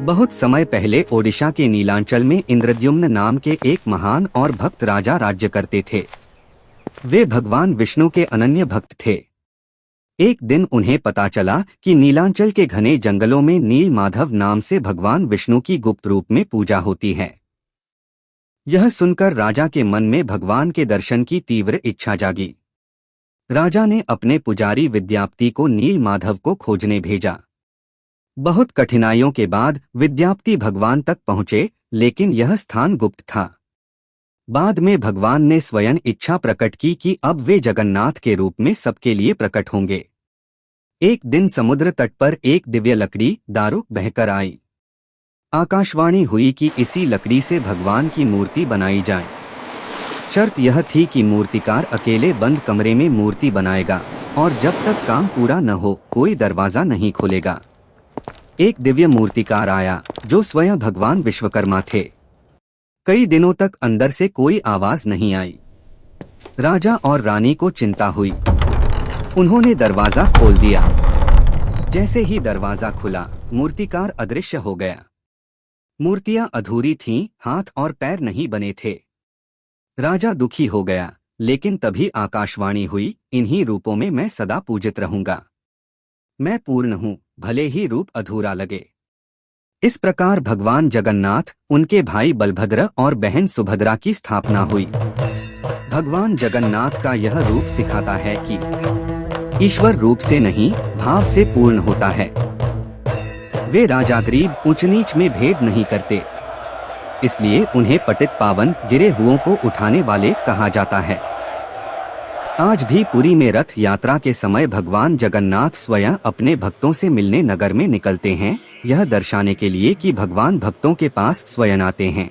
बहुत समय पहले ओडिशा के नीलांचल में इंद्रद्युम्न नाम के एक महान और भक्त राजा राज्य करते थे। वे भगवान विष्णु के अनन्य भक्त थे। एक दिन उन्हें पता चला कि नीलांचल के घने जंगलों में नील माधव नाम से भगवान विष्णु की गुप्त रूप में पूजा होती है। यह सुनकर राजा के मन में भगवान के दर्शन की तीव्र इच्छा जागी। राजा ने अपने पुजारी विद्यापति को नील माधव को खोजने भेजा। बहुत कठिनाइयों के बाद विद्यापति भगवान तक पहुँचे, लेकिन यह स्थान गुप्त था। बाद में भगवान ने स्वयं इच्छा प्रकट की कि अब वे जगन्नाथ के रूप में सबके लिए प्रकट होंगे। एक दिन समुद्र तट पर एक दिव्य लकड़ी दारू बहकर आई। आकाशवाणी हुई कि इसी लकड़ी से भगवान की मूर्ति बनाई जाए। शर्त यह थी कि मूर्तिकार अकेले बंद कमरे में मूर्ति बनाएगा और जब तक काम पूरा न हो कोई दरवाजा नहीं खोलेगा। एक दिव्य मूर्तिकार आया जो स्वयं भगवान विश्वकर्मा थे। कई दिनों तक अंदर से कोई आवाज नहीं आई। राजा और रानी को चिंता हुई। उन्होंने दरवाजा खोल दिया। जैसे ही दरवाजा खुला, मूर्तिकार अदृश्य हो गया। मूर्तियां अधूरी थीं, हाथ और पैर नहीं बने थे। राजा दुखी हो गया, लेकिन तभी आकाशवाणी हुई, इन्हीं रूपों में मैं सदा पूजित रहूंगा। मैं पूर्ण हूँ, भले ही रूप अधूरा लगे। इस प्रकार भगवान जगन्नाथ, उनके भाई बलभद्र और बहन सुभद्रा की स्थापना हुई। भगवान जगन्नाथ का यह रूप सिखाता है कि ईश्वर रूप से नहीं, भाव से पूर्ण होता है। वे राजा गरीब ऊंच नीच में भेद नहीं करते, इसलिए उन्हें पतित पावन गिरे हुओं को उठाने वाले कहा जाता है। आज भी पुरी में रथ यात्रा के समय भगवान जगन्नाथ स्वयं अपने भक्तों से मिलने नगर में निकलते हैं, यह दर्शाने के लिए कि भगवान भक्तों के पास स्वयं आते हैं।